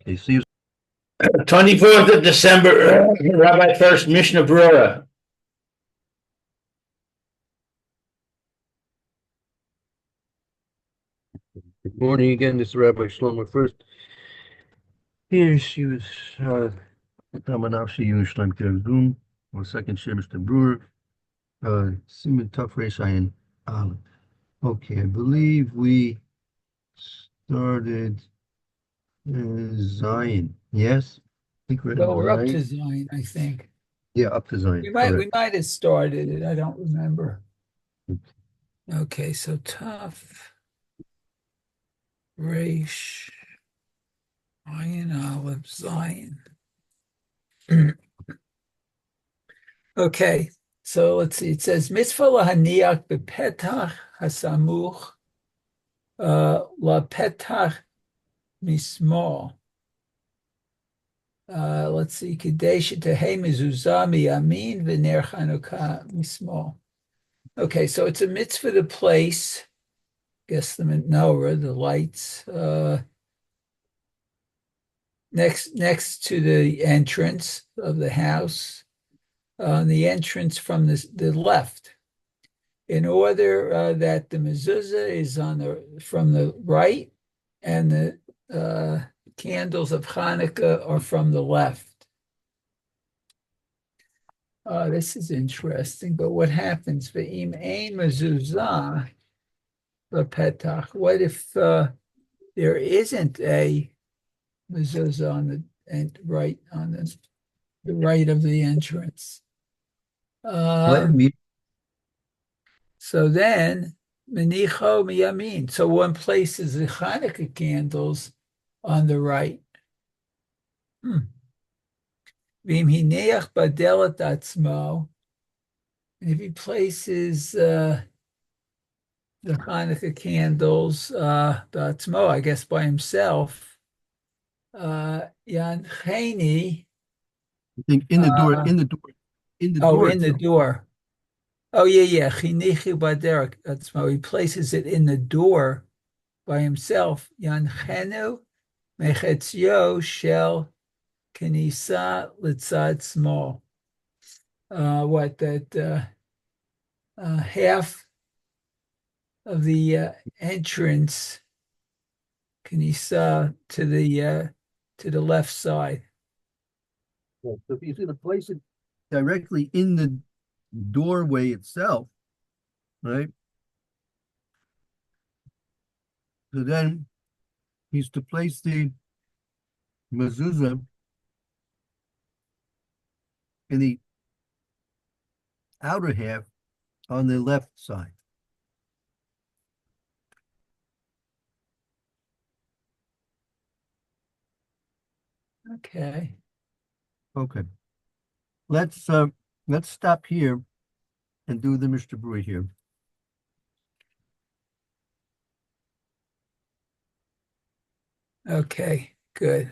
Okay, see you. 24th of December, Rabbi Furst, Mishna Berura. Good morning again. This is Rabbi Shlomo Furst. Here she was Tamanavshi Yerushalayim Keragum, or second Shemesh the Brewer, Simon Tuf Reishayin Aleph. Okay, I believe we started Zion. Yes? I think we're Well, we're up to Zion. Zion, I think. Yeah, up to Zion. We Correct. might have started it. I don't remember. Okay, so tough. Reish. Ayin Aleph Zion. Okay, so let's see. It says mitzvah lahaniach bepetach hasamuch la petach mismol. Let's see. Kadesh tehei mezuzah miyamin v'ner Hanuka mismol. Okay, so it's a mitzvah to place, I guess the menorah, the lights, next to the entrance of the house, the entrance from the left, in order that the mezuzah is from the right, and the candles of Hanukkah are from the left. This is interesting, but what happens? Ve'im ein mezuzah b'petach. What if there isn't a mezuzah on the right of the entrance? So then menicho miyamin. So one places the Hanukkah candles on the right. V'im hineach badelat atzmo. And if he places the Hanukkah candles, atzmo, I guess by himself, yancheni. I think in the door. Oh, in the door. Oh, yeah. Chinichi baderek atzmo. He places it in the door by himself. Yanchenu mechetzio shel kenisa litzad small. Half of the entrance kenisa to the left side. So if he's going to place it directly in the doorway itself, right? So then he's to place the mezuzah in the outer half on the left side. Okay. Let's stop here and do the Mr. Brewer here. Okay, good.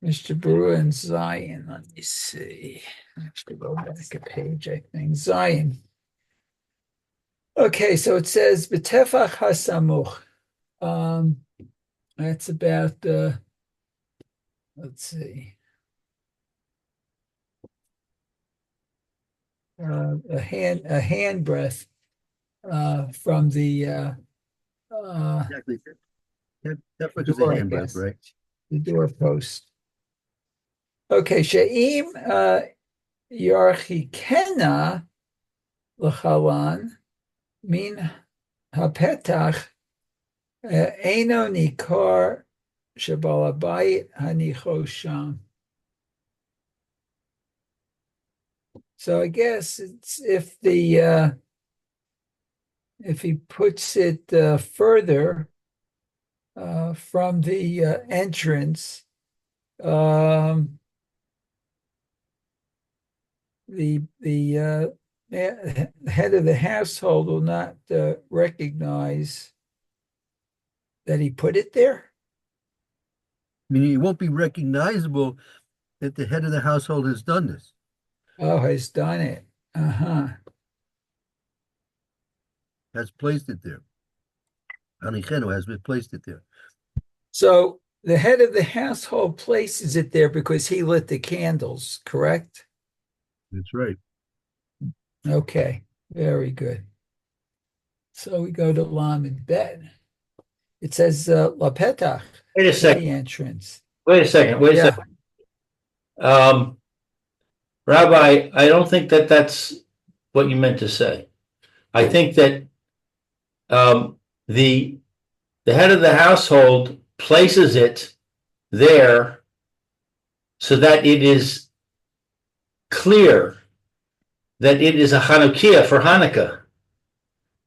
Mr. Berura and Zion. Let me see. I have to go back a page, I think. Zion. Okay, so it says B'tefach hasamuch. That's about let's see. A hand breadth from the Exactly. That's because of hand breadth, right? The doorpost. Okay, she'im yarchikena l'chalan min hapetach eino nikar shebalabayit hanicho sham. So I guess it's if he puts it further from the entrance, the head of the household will not recognize that he put it there. Meaning it won't be recognizable that the head of the household has done this. Oh, has done it. Has placed it there. Hanichenu has placed it there. So the head of the household places it there because he lit the candles, correct? That's right. Okay, very good. So we go to Lam and Bet. It says La Petach, Wait a to the second. entrance. Wait a second. Wait a Yeah. second. Rabbi, I don't think that that's what you meant to say. I think that um, the the head of the household places it there so that it is clear that it is a Hanukkah for Hanukkah.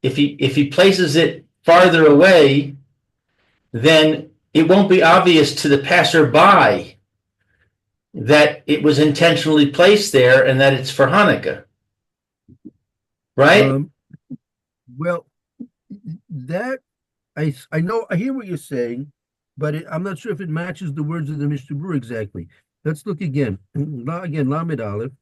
If he places it farther away, then it won't be obvious to the passerby that it was intentionally placed there and that it's for Hanukkah, right? Well, that I know I hear what you're saying, but I'm not sure if it matches the words of the Mishnah Berurah exactly. Let's look again. Again, Lamed Aleph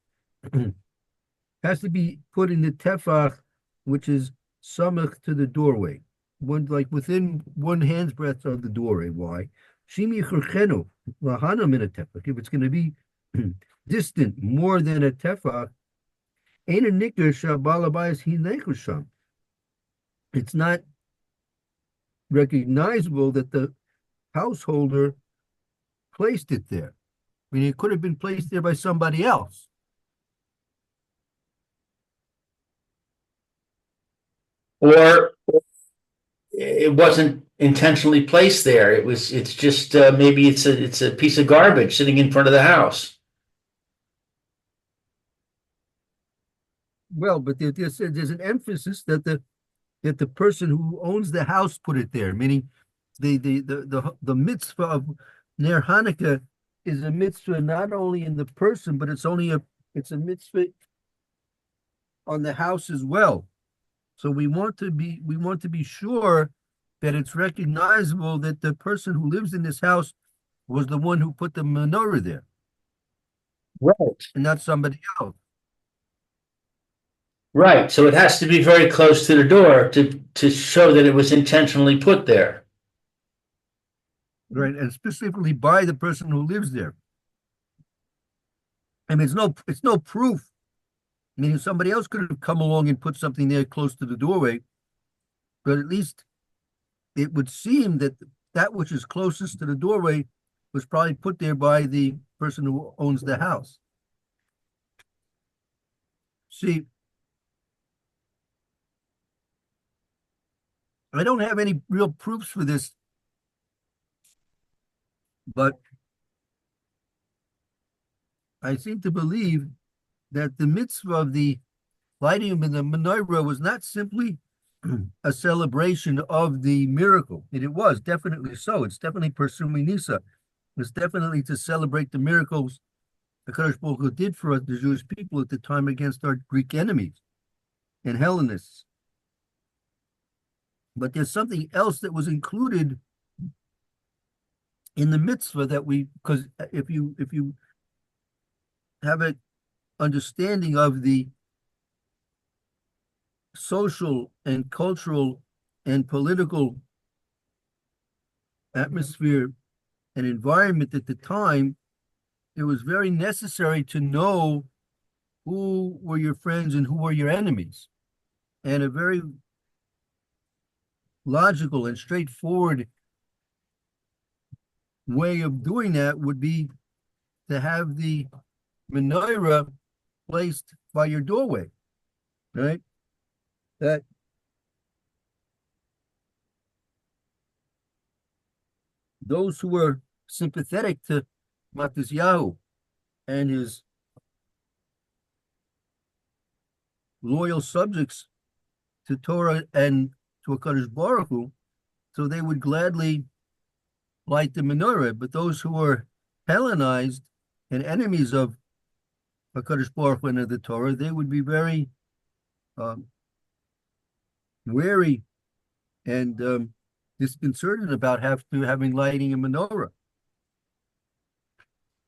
has to be put in the tefach, which is samach to the doorway, one like within one hand's breadth of the doorway. Why? Shimi churchenu lahana min a tefach. If it's going to be distant more than a tefach, ain't a nikar shabalabayas hinekusham. It's not recognizable that the householder placed it there. I mean, it could have been placed there by somebody else. Or it wasn't intentionally placed there. It's just maybe it's a piece of garbage sitting in front of the house. Well, but there's an emphasis that the person who owns the house put it there, meaning the mitzvah of Ner Hanukkah is a mitzvah not only in the person, but it's a mitzvah on the house as well. So we want to be sure that it's recognizable that the person who lives in this house was the one who put the menorah there, Right. and not somebody else. Right. So it has to be very close to the door to show that it was intentionally put there. Right, and specifically by the person who lives there. I mean, it's no proof. I mean, somebody else could have come along and put something there close to the doorway, but at least it would seem that that which is closest to the doorway was probably put there by the person who owns the house. See, I don't have any real proofs for this, but I seem to believe that the mitzvah of the lighting of the menorah was not simply a celebration of the miracle. And it was definitely so. It's definitely pursuing Nisa. It's definitely to celebrate the miracles the Kadosh Baruch Hu did for us, the Jewish people, at the time against our Greek enemies and Hellenists. But there's something else that was included in the mitzvah that because if you have an understanding of the social and cultural and political atmosphere and environment at the time, it was very necessary to know who were your friends and who were your enemies. And a very logical and straightforward way of doing that would be to have the menorah placed by your doorway, right? That those who were sympathetic to Matisyahu and his loyal subjects to Torah and to HaKadosh Baruch Hu, so they would gladly light the menorah. But those who were Hellenized and enemies of HaKadosh Baruch Hu and of the Torah, they would be very wary and disconcerted about having lighting a menorah.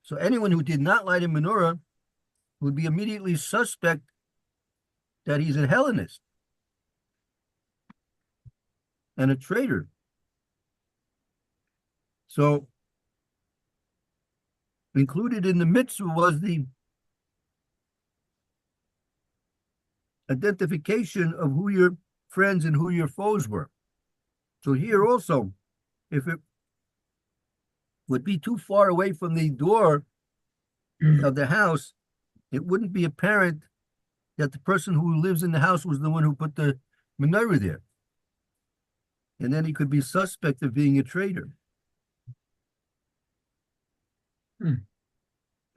So anyone who did not light a menorah would be immediately suspect that he's a Hellenist and a traitor. So included in the mitzvah was the identification of who your friends and who your foes were. So here also, if it would be too far away from the door of the house, it wouldn't be apparent that the person who lives in the house was the one who put the menorah there. And then he could be suspect of being a traitor.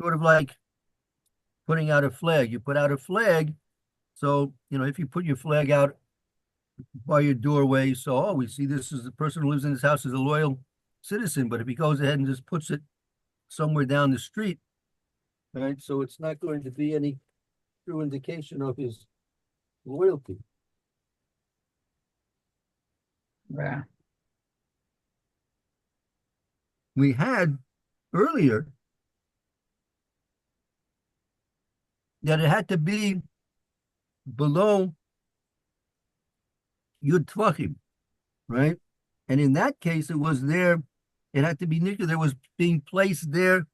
Sort of like putting out a flag. You put out a flag, so, if you put your flag out by your doorway, so, oh, we see this is the person who lives in this house is a loyal citizen, but if he goes ahead and just puts it somewhere down the street, right, so it's not going to be any true indication of his loyalty. Yeah. We had earlier that it had to be below Yud Tvachim, right? And in that case, it was there, it had to be Nikah that was being placed there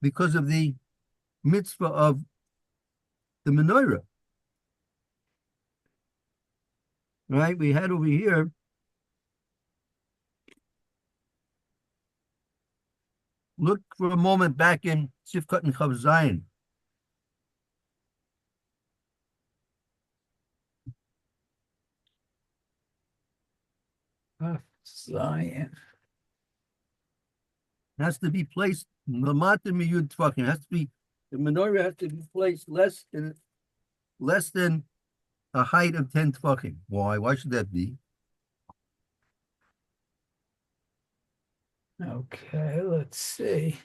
because of the mitzvah of the menorah, right? We had over here, look for a moment back in Sifkat and Chav Zayin. Zion. Has to be placed Lamata Miyud Tvachim. Has to be, the menorah has to be placed less than a height of 10 Tvachim. Why? Why should that be? Okay, let's see.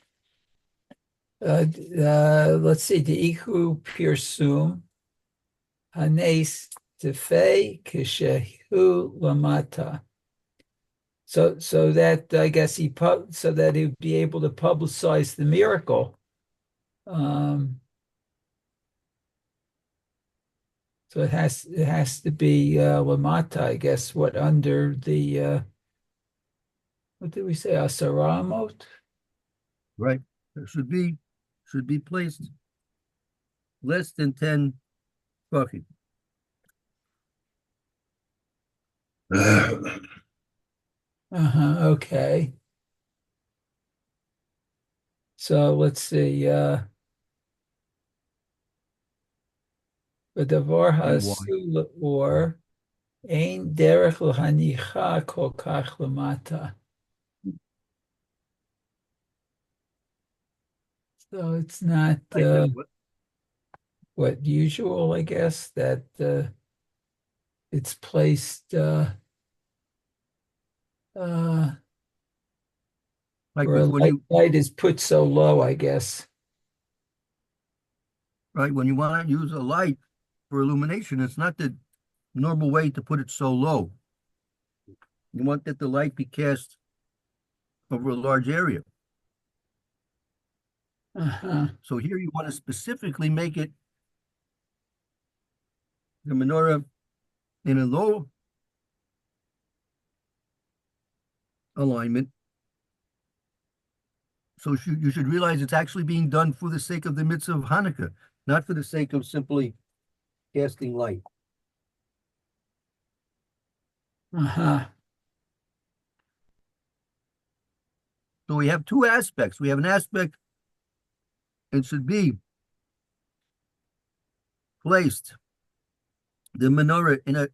Let's see. The Iku Pirsum Hanes Tefei Kishehu Lamata. So that I guess so that he'd be able to publicize the miracle. So it has to be Lamata, I guess. What under the what did we say? Asaramot? Right. It should be placed less than 10 Tvachim. Okay. So let's see. B'davar hasul or ein derech l'hanicha kol kach lamata. So it's not what usual, I guess, that it's placed Like or a when light is put so low, I guess. right, when you want to use a light for illumination, it's not the normal way to put it so low. You want that the light be cast over a large area. So here you want to specifically make it the menorah in a low alignment. So you should realize it's actually being done for the sake of the mitzvah of Hanukkah, not for the sake of simply casting light. So we have two aspects. We have an aspect, it should be placed, the menorah, in a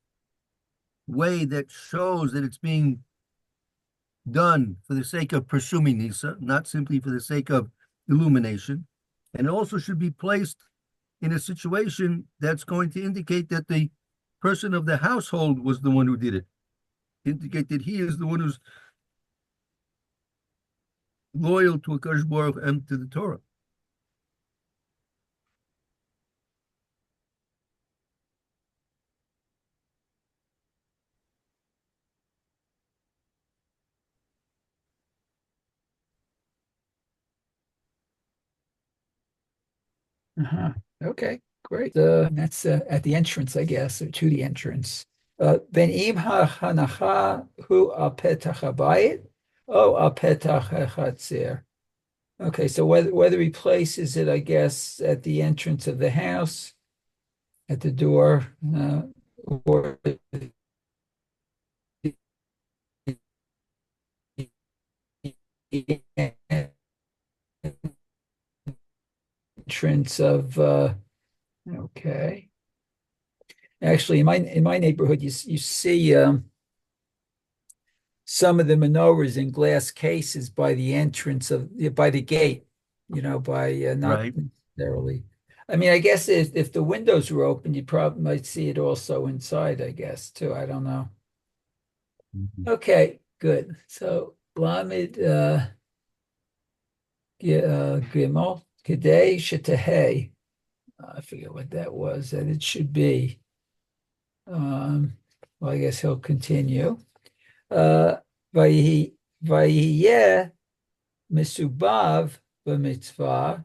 way that shows that it's being done for the sake of presuming Nisa, not simply for the sake of illumination. And it also should be placed in a situation that's going to indicate that the person of the household was the one who did it. Indicate that he is the one who's loyal to Akash Baruch and to the Torah. Okay, great. That's at the entrance, I guess, or to the entrance. Ben im hanacha hu al petach habayit Oh, al petach hachatzir. Okay, so whether he places it, I guess, at the entrance of the house, at the door, or the entrance of okay. Actually, in my neighborhood, you see some of the menorahs in glass cases by the entrance of by the gate, by not Right. necessarily. I mean, I guess if the windows were open, you probably might see it also inside, I guess, too. I don't know. Mhm. Okay, good. So Lamed Gimel Kedei Shetehei. I forget what that was, that it should be. Um, well, I guess he'll continue. Uh, Vayihi Vayiyeh Misubav b'mitzvah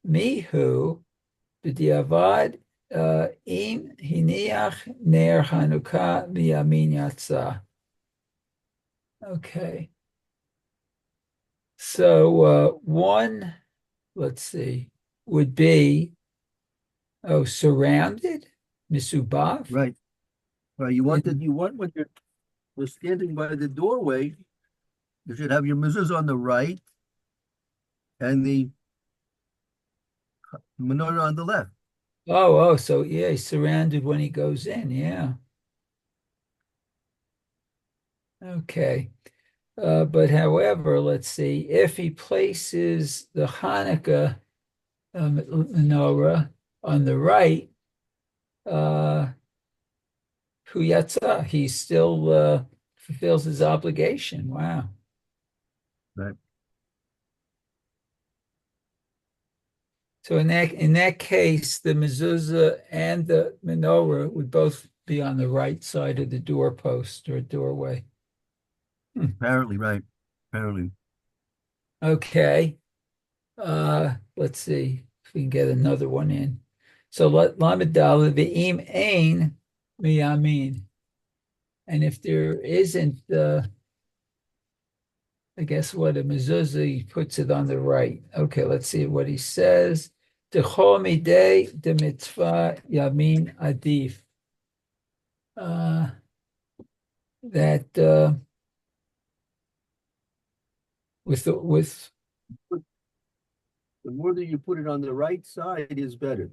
mihu b'diavad im hiniach ner Hanuka miyamin yatzah. Okay. So one, let's see, would be surrounded, misubav. Right. Right. You want that. In, You want when you're standing by the doorway, you should have your mezuzah on the right and the menorah on the left. so yeah, he's surrounded when he goes in. Yeah. Okay. But however, let's see, if he places the Hanukkah menorah on the right, uh, Huyatza, he still fulfills his obligation. Wow. Right. So in that case, the mezuzah and the menorah would both be on the right side of the doorpost or doorway. Apparently, right. Apparently. Okay. Let's see if we can get another one in. So let Lamedal Ve'im Ain Miyamin. And if there isn't, I guess what a mezuzah, he puts it on the right. Okay, let's see what he says. Dechol midei de mitzvah yamin adif. Uh, that with The more that you put it on the right side is better.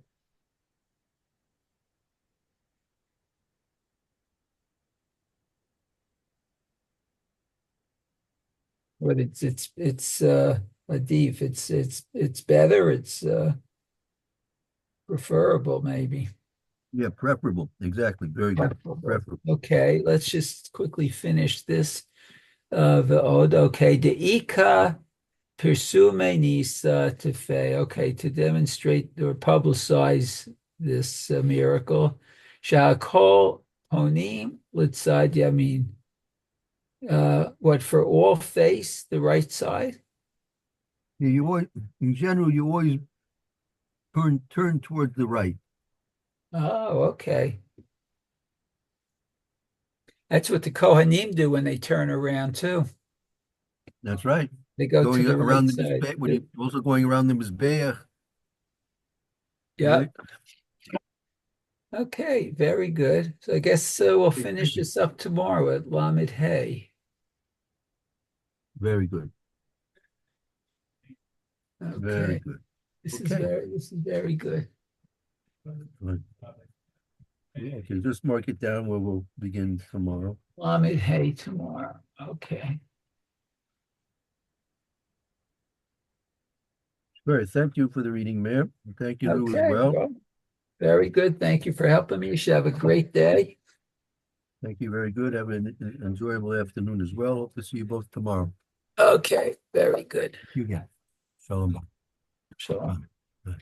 what it's adif. It's better. It's preferable, maybe. Yeah, preferable. Exactly. Very good. Preferable. Preferable. Okay, let's just quickly finish this. The od. Okay, the ika Persume nisa tefe. Okay, to demonstrate or publicize this miracle. Sha'akol honim litzad yamin. What for all face the right side? Yeah, you always, in general, you always turn towards the right. Oh, okay. That's what the Kohanim do when they turn around too. That's right. They go to Going the right around the side. mizbeach, when you also going around the mizbeach, Yeah. right? Okay, very good. So I guess we'll Okay, finish thank you. this up tomorrow at Lamed Hay. Very good. Very Okay. good. This is Okay. very good. Good. Okay, just mark it down where we'll begin tomorrow. Lamed Hay tomorrow. Okay. Very, thank you for the reading, Mayor. Thank you, Lou, as Okay. well. Well, very good. Thank you for helping me. You should have a great day. Thank you. Very good. Have an enjoyable afternoon as well. Hope to see you both tomorrow. Okay. Very good. You got it. Shalom. Shalom. Bye.